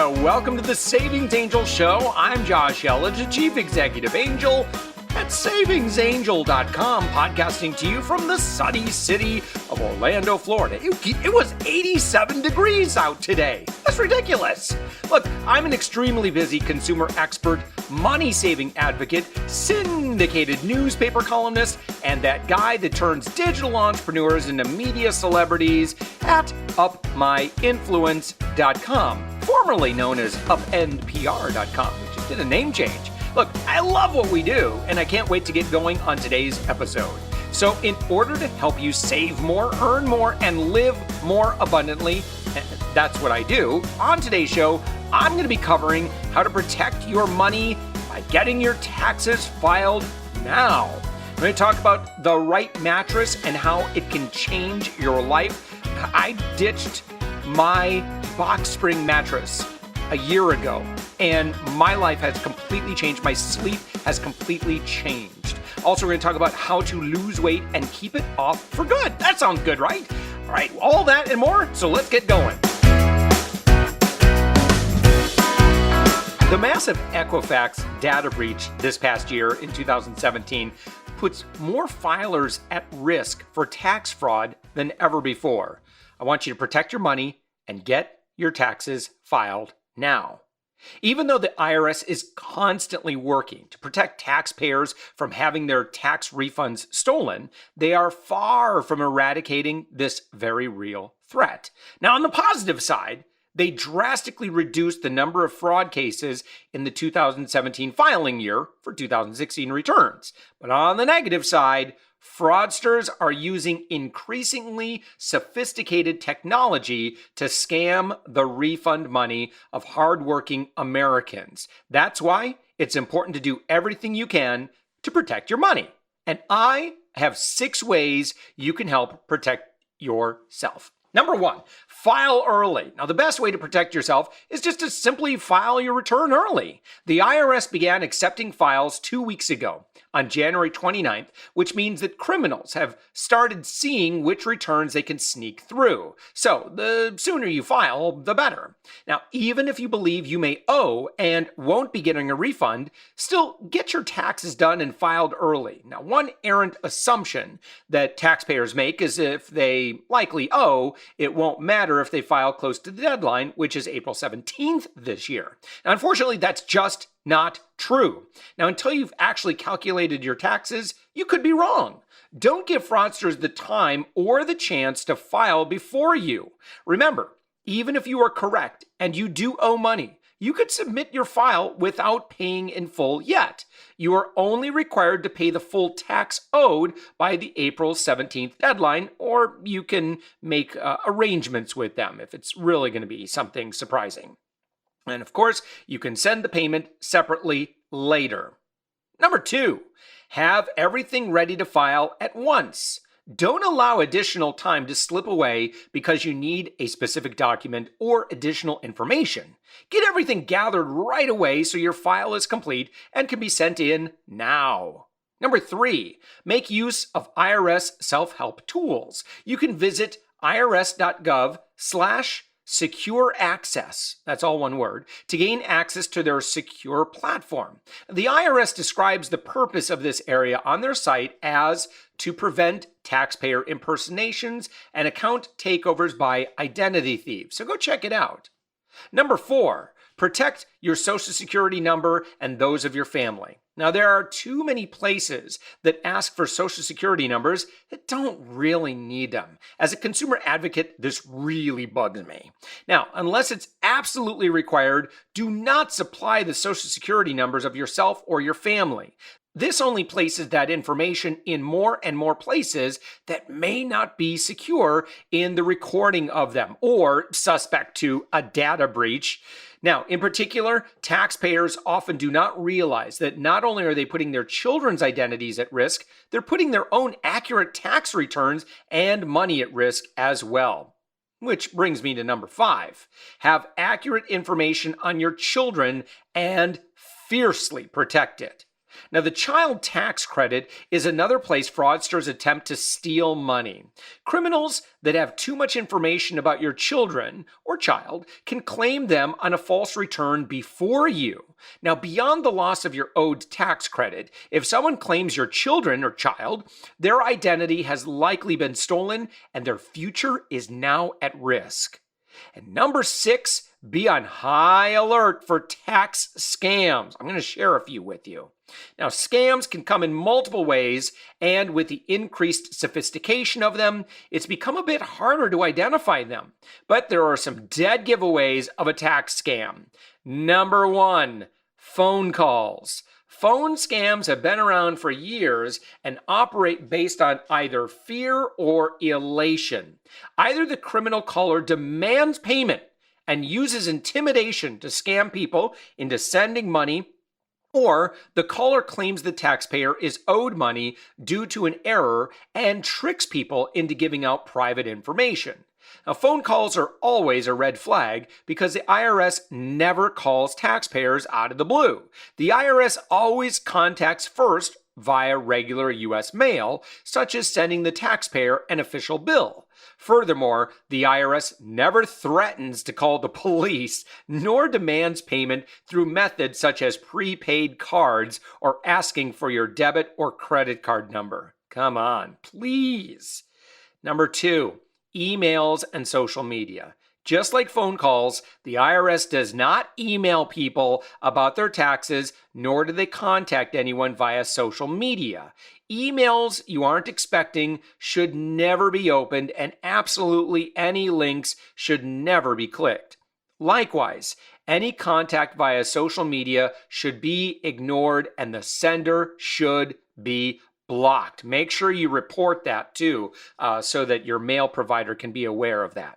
Welcome to the Savings Angel Show. I'm Josh Elledge, Chief Executive Angel at savingsangel.com, podcasting to you from the sunny city of Orlando, Florida. It was 87 degrees out today. That's ridiculous. Look, I'm an extremely busy consumer expert, money-saving advocate, syndicated newspaper columnist, and that guy that turns digital entrepreneurs into media celebrities at upmyinfluence.com, formerly known as upendpr.com, which just did a name change. Look, I love what we do, and I can't wait to get going on today's episode. So in order to help you save more, earn more, and live more abundantly, that's what I do, on today's show, I'm going to be covering how to protect your money by getting your taxes filed now. I'm going to talk about the right mattress and how it can change your life. I ditched my box spring mattress a year ago, and my life has completely changed. My sleep has completely changed. Also, we're going to talk about how to lose weight and keep it off for good. That sounds good, right? All right, all that and more, so let's get going. The massive Equifax data breach this past year in 2017 puts more filers at risk for tax fraud than ever before. I want you to protect your money and get your taxes filed now. Even though the IRS is constantly working to protect taxpayers from having their tax refunds stolen, they are far from eradicating this very real threat. Now, on the positive side, they drastically reduced the number of fraud cases in the 2017 filing year for 2016 returns. But on the negative side, fraudsters are using increasingly sophisticated technology to scam the refund money of hardworking Americans. That's why it's important to do everything you can to protect your money. And I have 6 ways you can help protect yourself. Number 1, file early. Now, the best way to protect yourself is just to simply file your return early. The IRS began accepting files 2 weeks ago on January 29th, which means that criminals have started seeing which returns they can sneak through. So the sooner you file, the better. Now, even if you believe you may owe and won't be getting a refund, still get your taxes done and filed early. Now, one errant assumption that taxpayers make is if they likely owe, it won't matter if they file close to the deadline, which is April 17th this year. Now, unfortunately, that's just not true. Now, until you've actually calculated your taxes, you could be wrong. Don't give fraudsters the time or the chance to file before you. Remember, even if you are correct and you do owe money, you could submit your file without paying in full yet. You are only required to pay the full tax owed by the April 17th deadline, or you can make arrangements with them if it's really going to be something surprising. And of course, you can send the payment separately later. Number 2, have everything ready to file at once. Don't allow additional time to slip away because you need a specific document or additional information. Get everything gathered right away so your file is complete and can be sent in now. Number 3, make use of IRS self-help tools. You can visit irs.gov/secure access, that's all one word, to gain access to their secure platform. The IRS describes the purpose of this area on their site as to prevent taxpayer impersonations and account takeovers by identity thieves. So go check it out. Number 4, protect your Social Security number and those of your family. Now, there are too many places that ask for Social Security numbers that don't really need them. As a consumer advocate, this really bugs me. Now, unless it's absolutely required, do not supply the Social Security numbers of yourself or your family. This only places that information in more and more places that may not be secure in the recording of them or suspect to a data breach. Now, in particular, taxpayers often do not realize that not only are they putting their children's identities at risk, they're putting their own accurate tax returns and money at risk as well. Which brings me to number 5. Have accurate information on your children and fiercely protect it. Now, the child tax credit is another place fraudsters attempt to steal money. Criminals that have too much information about your children or child can claim them on a false return before you. Now, beyond the loss of your owed tax credit, if someone claims your children or child, their identity has likely been stolen and their future is now at risk. And number 6, be on high alert for tax scams. I'm going to share a few with you. Now, scams can come in multiple ways, and with the increased sophistication of them, it's become a bit harder to identify them. But there are some dead giveaways of a tax scam. Number 1, phone calls. Phone scams have been around for years and operate based on either fear or elation. Either the criminal caller demands payment and uses intimidation to scam people into sending money, or the caller claims the taxpayer is owed money due to an error and tricks people into giving out private information. Now, phone calls are always a red flag because the IRS never calls taxpayers out of the blue. The IRS always contacts first via regular U.S. mail, such as sending the taxpayer an official bill. Furthermore, the IRS never threatens to call the police, nor demands payment through methods such as prepaid cards or asking for your debit or credit card number. Come on, please. Number 2, emails and social media. Just like phone calls, the IRS does not email people about their taxes, nor do they contact anyone via social media. Emails you aren't expecting should never be opened, and absolutely any links should never be clicked. Likewise, any contact via social media should be ignored, and the sender should be blocked. Make sure you report that too, so that your mail provider can be aware of that.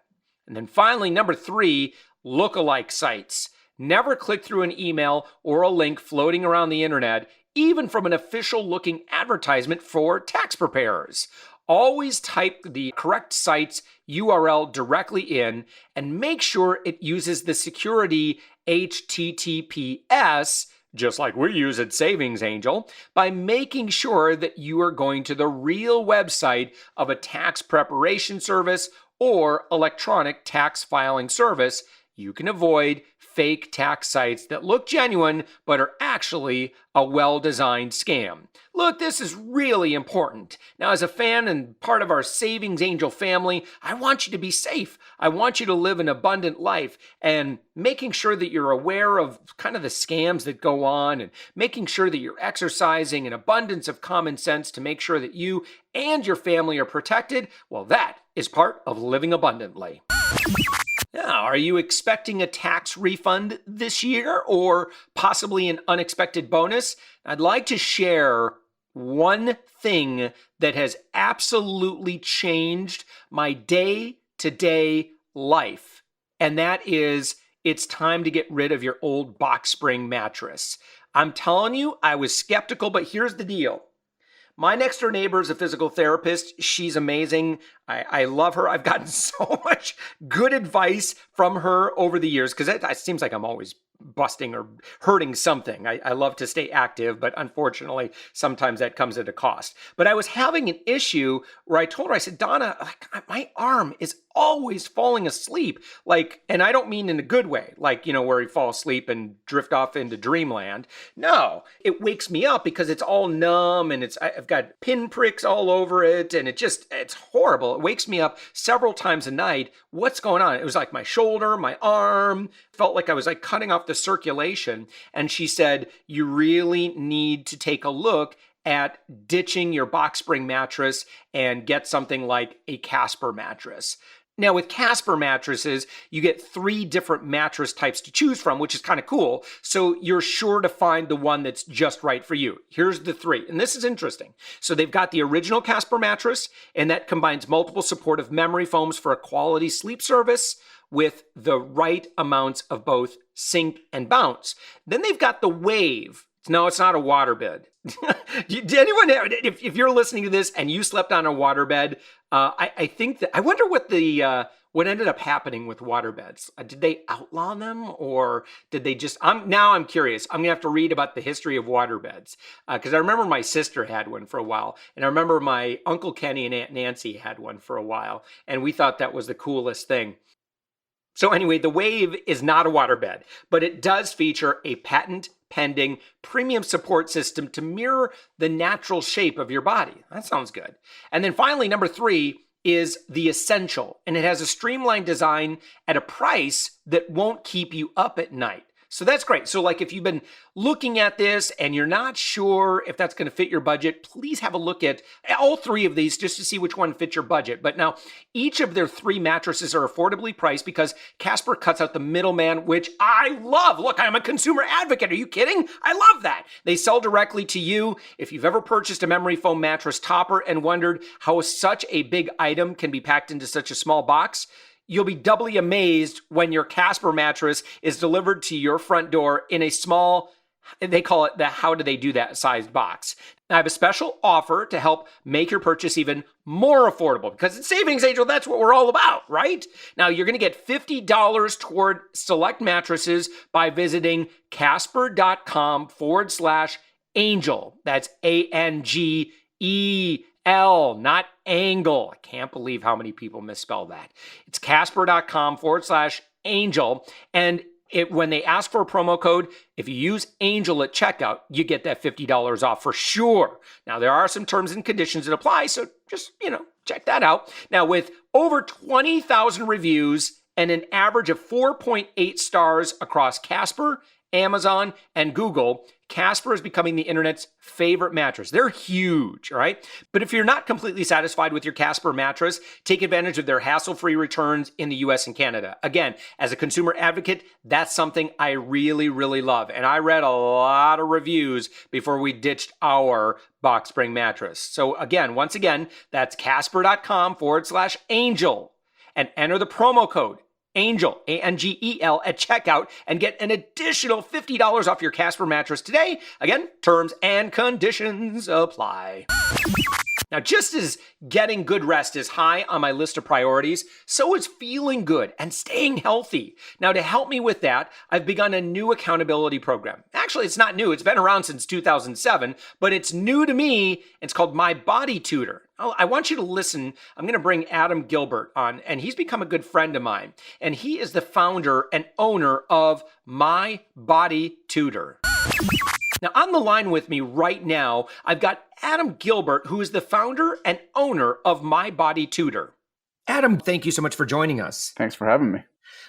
And then finally, number 3, lookalike sites. Never click through an email or a link floating around the internet, even from an official-looking advertisement for tax preparers. Always type the correct site's URL directly in and make sure it uses the security HTTPS, just like we use at Savings Angel, by making sure that you are going to the real website of a tax preparation service or electronic tax filing service. You can avoid fake tax sites that look genuine but are actually a well-designed scam. Look, this is really important. Now, as a fan and part of our Savings Angel family, I want you to be safe. I want you to live an abundant life, and making sure that you're aware of kind of the scams that go on and making sure that you're exercising an abundance of common sense to make sure that you and your family are protected, well, that is part of living abundantly. Now, are you expecting a tax refund this year or possibly an unexpected bonus? I'd like to share one thing that has absolutely changed my day-to-day life, and that is it's time to get rid of your old box spring mattress. I'm telling you, I was skeptical, but here's the deal. My next door neighbor is a physical therapist. She's amazing. I love her. I've gotten so much good advice from her over the years because it seems like I'm always busting or hurting something. I love to stay active, but unfortunately, sometimes that comes at a cost. But I was having an issue where I told her, I said, Donna, my arm is always falling asleep. And I don't mean in a good way, where you fall asleep and drift off into dreamland. No, it wakes me up because it's all numb and I've got pinpricks all over it and it's horrible. It wakes me up several times a night. What's going on? It was like my shoulder, my arm, felt like I was cutting off the circulation. And she said, you really need to take a look at ditching your box spring mattress and get something like a Casper mattress. Now, with Casper mattresses, you get 3 different mattress types to choose from, which is kind of cool. So you're sure to find the one that's just right for you. Here's the 3, and this is interesting. So they've got the original Casper mattress, and that combines multiple supportive memory foams for a quality sleep service with the right amounts of both sink and bounce. Then they've got the Wave. No, it's not a waterbed. Did anyone, if you're listening to this and you slept on a waterbed, I think that, I wonder what the what ended up happening with waterbeds? Did they outlaw them, or did they just? I'm curious. I'm gonna have to read about the history of waterbeds because I remember my sister had one for a while, and I remember my Uncle Kenny and Aunt Nancy had one for a while, and we thought that was the coolest thing. So anyway, the Wave is not a waterbed, but it does feature a patent pending premium support system to mirror the natural shape of your body. That sounds good. And then finally, number 3 is the Essential, and it has a streamlined design at a price that won't keep you up at night. So that's great. So like if you've been looking at this and you're not sure if that's going to fit your budget, please have a look at all 3 of these just to see which one fits your budget. But now each of their 3 mattresses are affordably priced because Casper cuts out the middleman, which I love. Look, I'm a consumer advocate. Are you kidding? I love that. They sell directly to you. If you've ever purchased a memory foam mattress topper and wondered how such a big item can be packed into such a small box, you'll be doubly amazed when your Casper mattress is delivered to your front door in a small, they call it the how do they do that sized box. I have a special offer to help make your purchase even more affordable because it's Savings Angel. That's what we're all about, right? Now you're going to get $50 toward select mattresses by visiting casper.com/angel. That's ANGEL, not angle. I can't believe how many people misspell that. It's casper.com/angel. And when they ask for a promo code, if you use Angel at checkout, you get that $50 off for sure. Now, there are some terms and conditions that apply, so just, check that out. Now, with over 20,000 reviews and an average of 4.8 stars across Casper, Amazon, and Google, Casper is becoming the internet's favorite mattress. They're huge, all right? But if you're not completely satisfied with your Casper mattress, take advantage of their hassle-free returns in the US and Canada. Again, as a consumer advocate, that's something I really, really love. And I read a lot of reviews before we ditched our box spring mattress. So again, once again, that's casper.com/angel and enter the promo code Angel, ANGEL, at checkout and get an additional $50 off your Casper mattress today. Again, terms and conditions apply. Now, just as getting good rest is high on my list of priorities, so is feeling good and staying healthy. Now, to help me with that, I've begun a new accountability program. Actually, it's not new. It's been around since 2007, but it's new to me. It's called MyBodyTutor. I want you to listen. I'm going to bring Adam Gilbert on, and he's become a good friend of mine. And he is the founder and owner of MyBodyTutor. Now, on the line with me right now, I've got Adam Gilbert, who is the founder and owner of MyBodyTutor. Adam, thank you so much for joining us. Thanks for having me.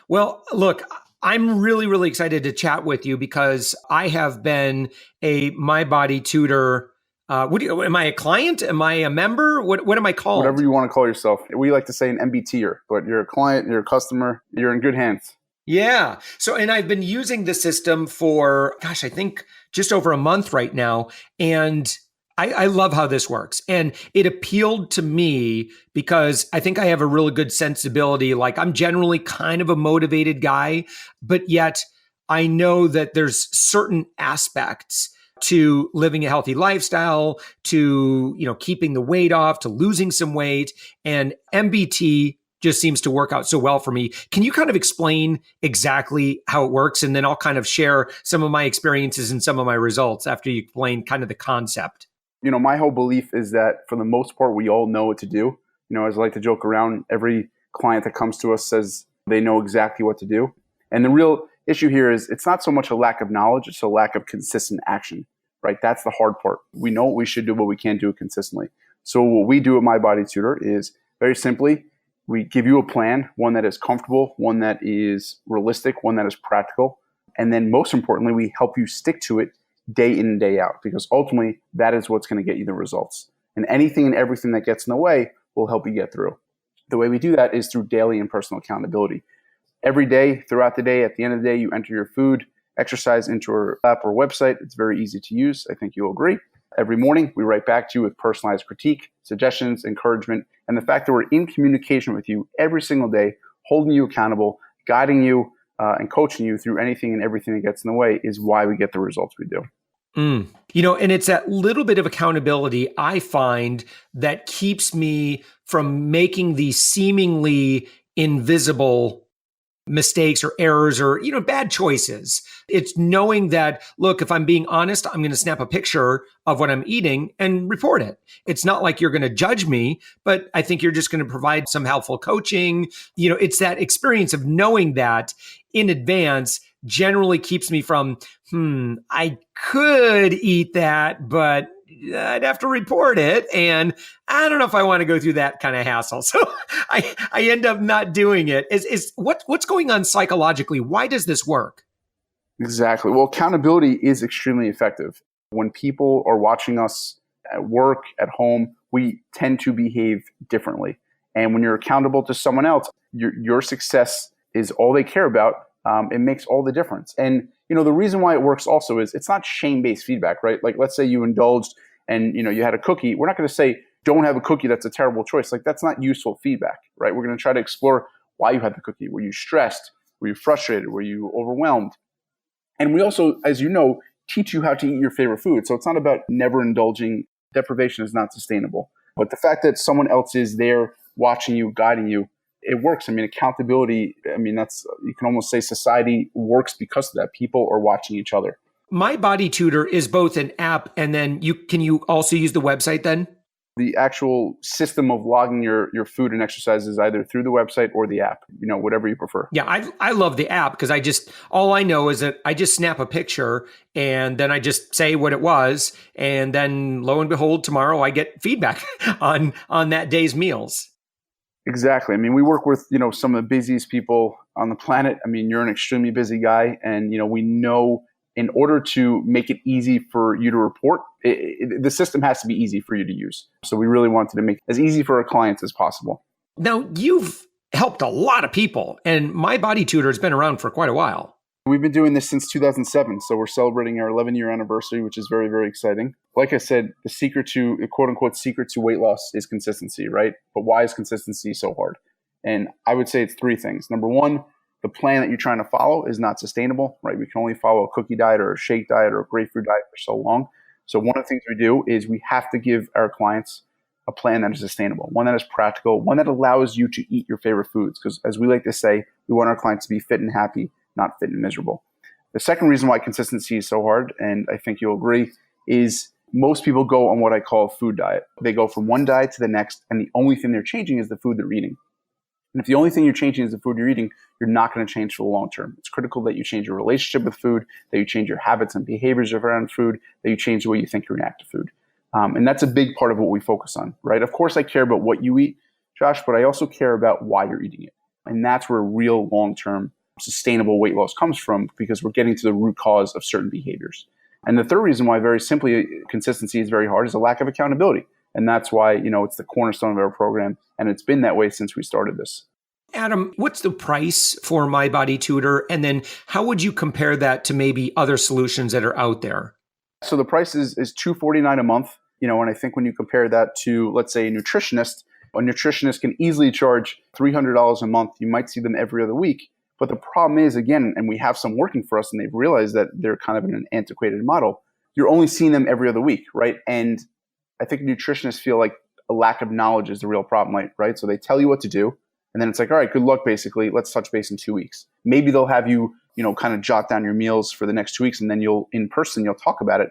Well, look, I'm really, really excited to chat with you because I have been a MyBodyTutor. Am I a client? Am I a member? What am I called? Whatever you want to call yourself. We like to say an MBTer, but you're a client, you're a customer, you're in good hands. Yeah. So, and I've been using the system for, I think just over a month right now. And I love how this works. And it appealed to me because I think I have a really good sensibility. Like I'm generally kind of a motivated guy, but yet I know that there's certain aspects to living a healthy lifestyle, to, keeping the weight off, to losing some weight. And MBT just seems to work out so well for me. Can you kind of explain exactly how it works? And then I'll kind of share some of my experiences and some of my results after you explain kind of the concept. My whole belief is that for the most part, we all know what to do. As I like to joke around, every client that comes to us says they know exactly what to do. And the real issue here is it's not so much a lack of knowledge, it's a lack of consistent action, right? That's the hard part. We know what we should do, but we can't do it consistently. So what we do at MyBodyTutor is very simply, we give you a plan, one that is comfortable, one that is realistic, one that is practical. And then most importantly, we help you stick to it day in and day out, because ultimately that is what's going to get you the results. And anything and everything that gets in the way will help you get through. The way we do that is through daily and personal accountability. Every day, throughout the day, at the end of the day, you enter your food, exercise into our app or website. It's very easy to use. I think you'll agree. Every morning, we write back to you with personalized critique, suggestions, encouragement, and the fact that we're in communication with you every single day, holding you accountable, guiding you, and coaching you through anything and everything that gets in the way is why we get the results we do. And it's that little bit of accountability I find that keeps me from making the seemingly invisible mistakes or errors or, bad choices. It's knowing that, look, if I'm being honest, I'm going to snap a picture of what I'm eating and report it. It's not like you're going to judge me, but I think you're just going to provide some helpful coaching. It's that experience of knowing that in advance generally keeps me from, I could eat that, but I'd have to report it. And I don't know if I want to go through that kind of hassle. So I end up not doing it. What's going on psychologically? Why does this work? Exactly. Well, accountability is extremely effective. When people are watching us at work, at home, we tend to behave differently. And when you're accountable to someone else, your success is all they care about. It makes all the difference. And, the reason why it works also is it's not shame-based feedback, right? Like, let's say you indulged and, you had a cookie. We're not going to say, don't have a cookie. That's a terrible choice. Like, that's not useful feedback, right? We're going to try to explore why you had the cookie. Were you stressed? Were you frustrated? Were you overwhelmed? And we also, as you know, teach you how to eat your favorite food. So it's not about never indulging. Deprivation is not sustainable. But the fact that someone else is there watching you, guiding you, it works. accountability, you can almost say society works because of that. People are watching each other. MyBodyTutor is both an app and then can you also use the website then? The actual system of logging your food and exercise is either through the website or the app, whatever you prefer. Yeah, I love the app because all I know is that I just snap a picture and then I just say what it was. And then lo and behold, tomorrow I get feedback on that day's meals. Exactly. We work with, some of the busiest people on the planet. You're an extremely busy guy. And, we know in order to make it easy for you to report, the system has to be easy for you to use. So we really wanted to make it as easy for our clients as possible. Now, you've helped a lot of people, and MyBodyTutor has been around for quite a while. We've been doing this since 2007. So we're celebrating our 11-year anniversary, which is very, very exciting. Like I said, the quote unquote secret to weight loss is consistency, right? But why is consistency so hard? And I would say it's three things. Number one, the plan that you're trying to follow is not sustainable, right? We can only follow a cookie diet or a shake diet or a grapefruit diet for so long. So one of the things we do is we have to give our clients a plan that is sustainable, one that is practical, one that allows you to eat your favorite foods. Because as we like to say, we want our clients to be fit and happy, not fit and miserable. The second reason why consistency is so hard, and I think you'll agree, is most people go on what I call a food diet. They go from one diet to the next, and the only thing they're changing is the food they're eating. And if the only thing you're changing is the food you're eating, you're not going to change for the long term. It's critical that you change your relationship with food, that you change your habits and behaviors around food, that you change the way you think you react to food. And that's a big part of what we focus on, right? Of course, I care about what you eat, Josh, but I also care about why you're eating it. And that's where real long-term sustainable weight loss comes from, because we're getting to the root cause of certain behaviors. And the third reason why, very simply, consistency is very hard is a lack of accountability. And that's why, it's the cornerstone of our program. And it's been that way since we started this. Adam, what's the price for MyBodyTutor? And then how would you compare that to maybe other solutions that are out there? So the price is $249 a month. And I think when you compare that to, let's say, a nutritionist can easily charge $300 a month. You might see them every other week. But the problem is, again, and we have some working for us, and they've realized that they're kind of in an antiquated model. You're only seeing them every other week, right? And I think nutritionists feel like a lack of knowledge is the real problem, right? So they tell you what to do, and then it's like, all right, good luck, basically. Let's touch base in 2 weeks. Maybe they'll have you, kind of jot down your meals for the next 2 weeks, and then you'll talk about it.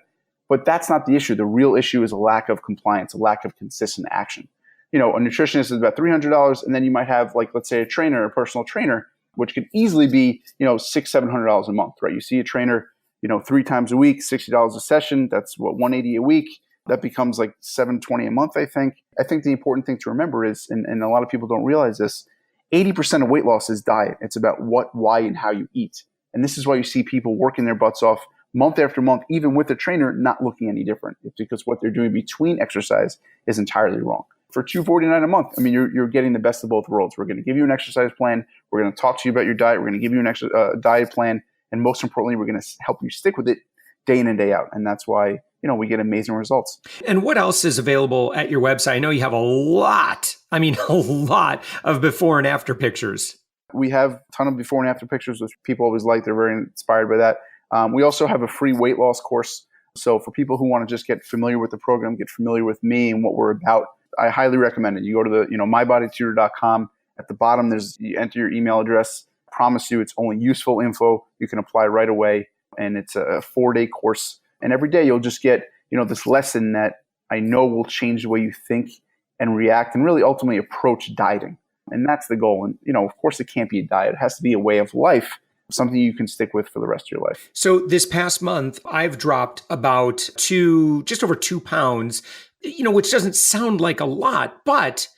But that's not the issue. The real issue is a lack of compliance, a lack of consistent action. A nutritionist is about $300, and then you might have, like, let's say, a personal trainer, which could easily be, $600-700 a month, right? You see a trainer, 3 times a week, $60 a session. That's what, $180 a week. That becomes like $720 a month, I think. I think the important thing to remember is, and a lot of people don't realize this, 80% of weight loss is diet. It's about what, why, and how you eat. And this is why you see people working their butts off month after month, even with a trainer, not looking any different. It's because what they're doing between exercise is entirely wrong. For $249 a month, you're getting the best of both worlds. We're going to give you an exercise plan. We're going to talk to you about your diet. We're going to give you an diet plan. And most importantly, we're going to help you stick with it day in and day out. And that's why, we get amazing results. And what else is available at your website? I know you have a lot of before and after pictures. We have a ton of before and after pictures, which people always like. They're very inspired by that. We also have a free weight loss course. So for people who want to just get familiar with the program, get familiar with me and what we're about, I highly recommend it. You go to the, mybodytutor.com At the bottom, you enter your email address. I promise you, it's only useful info. You can apply right away. And it's a 4-day course. And every day you'll just get, this lesson that I know will change the way you think and react and really ultimately approach dieting. And that's the goal. And, of course it can't be a diet. It has to be a way of life, something you can stick with for the rest of your life. So this past month, I've dropped about just over 2 pounds, which doesn't sound like a lot, but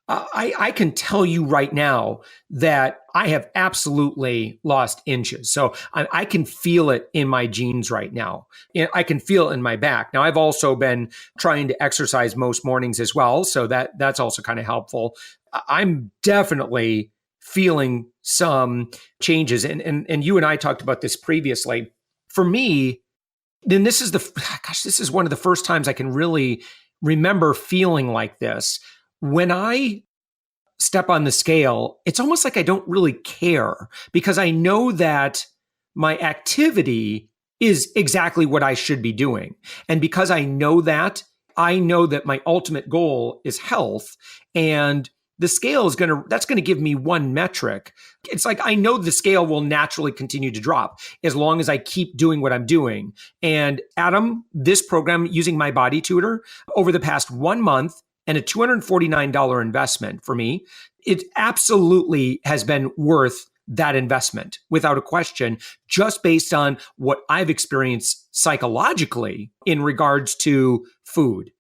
I can tell you right now that I have absolutely lost inches. So I can feel it in my jeans right now. I can feel it in my back. Now, I've also been trying to exercise most mornings as well. So that's also kind of helpful. I'm definitely feeling some changes. And you and I talked about this previously. For me, then this is one of the first times I can really remember feeling like this. When I step on the scale, it's almost like I don't really care because I know that my activity is exactly what I should be doing. And because I know that my ultimate goal is health, and the scale that's going to give me one metric. It's like, I know the scale will naturally continue to drop as long as I keep doing what I'm doing. And Adam, this program using MyBodyTutor over the past 1 month and a $249 investment for me, it absolutely has been worth that investment without a question, just based on what I've experienced psychologically in regards to food.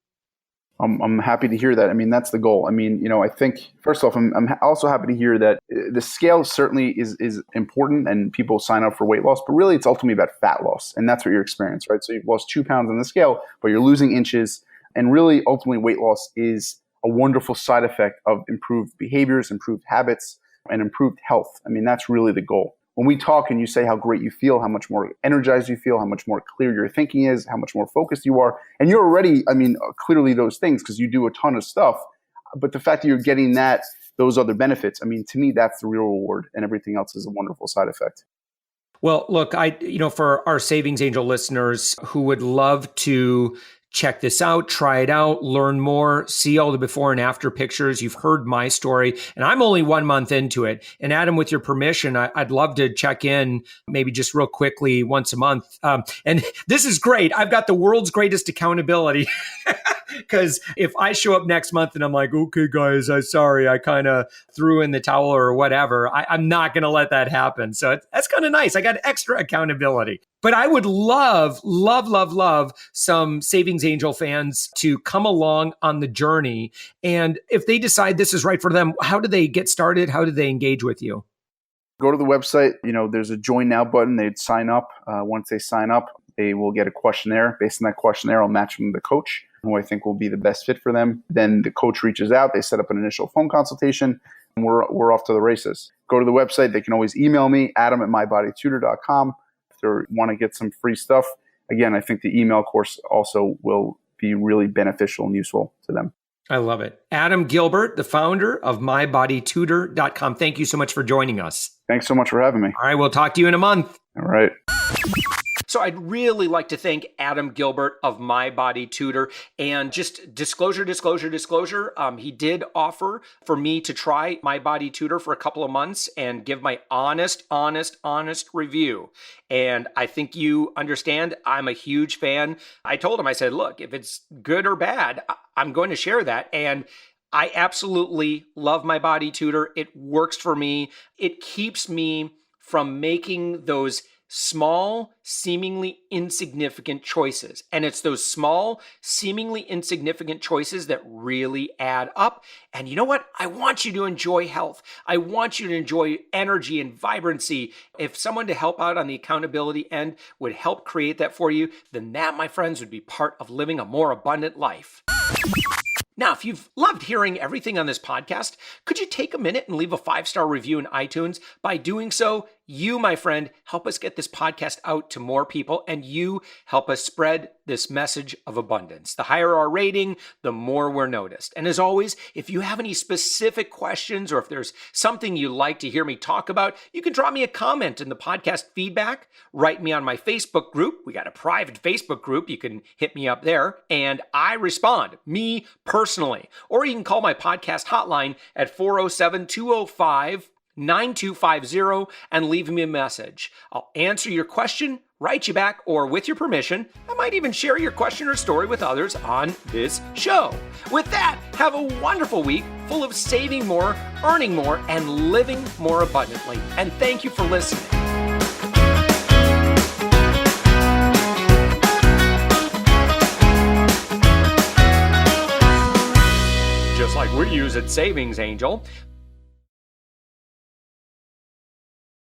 I'm happy to hear that. I mean, that's the goal. I mean, I think, first off, I'm also happy to hear that the scale certainly is important and people sign up for weight loss, but really it's ultimately about fat loss. And that's what you're experiencing, right? So you've lost 2 pounds on the scale, but you're losing inches. And really, ultimately, weight loss is a wonderful side effect of improved behaviors, improved habits, and improved health. I mean, that's really the goal. When we talk and you say how great you feel, how much more energized you feel, how much more clear your thinking is, how much more focused you are, and you're already, clearly those things because you do a ton of stuff, but the fact that you're getting those other benefits, I mean, to me, that's the real reward, and everything else is a wonderful side effect. Well, look, for our Savings Angel listeners who would love to check this out, try it out, learn more, see all the before and after pictures. You've heard my story, and I'm only 1 month into it. And Adam, with your permission, I'd love to check in maybe just real quickly once a month. And this is great. I've got the world's greatest accountability. Because if I show up next month and I'm like, okay, guys, I'm sorry, I kind of threw in the towel or whatever, I'm not going to let that happen. So that's kind of nice. I got extra accountability. But I would love some Savings Angel fans to come along on the journey. And if they decide this is right for them, how do they get started? How do they engage with you? Go to the website. There's a join now button. They'd sign up. Once they sign up, they will get a questionnaire. Based on that questionnaire, I'll match them to the coach who I think will be the best fit for them. Then the coach reaches out. They set up an initial phone consultation, and we're off to the races. Go to the website. They can always email me, adam@mybodytutor.com. If they want to get some free stuff. Again, I think the email course also will be really beneficial and useful to them. I love it. Adam Gilbert, the founder of MyBodyTutor.com. Thank you so much for joining us. Thanks so much for having me. All right, we'll talk to you in a month. All right. So I'd really like to thank Adam Gilbert of MyBodyTutor. And just disclosure, he did offer for me to try MyBodyTutor for a couple of months and give my honest review. And I think you understand, I'm a huge fan. I told him, I said, look, if it's good or bad, I'm going to share that. And I absolutely love MyBodyTutor. It works for me. It keeps me from making those small, seemingly insignificant choices. And it's those small, seemingly insignificant choices that really add up. And you know what? I want you to enjoy health. I want you to enjoy energy and vibrancy. If someone to help out on the accountability end would help create that for you, then that, my friends, would be part of living a more abundant life. Now, if you've loved hearing everything on this podcast, could you take a minute and leave a 5-star review in iTunes? By doing so, You, my friend, help us get this podcast out to more people, and you help us spread this message of abundance. The higher our rating, the more we're noticed. And as always, if you have any specific questions or if there's something you'd like to hear me talk about, you can drop me a comment in the podcast feedback, write me on my Facebook group. We got a private Facebook group. You can hit me up there, and I respond, me personally. Or you can call my podcast hotline at 407-205-9250 and leave me a message. I'll answer your question, write you back, or with your permission, I might even share your question or story with others on this show. With that, have a wonderful week full of saving more, earning more, and living more abundantly. And thank you for listening. Just like we use at Savings Angel,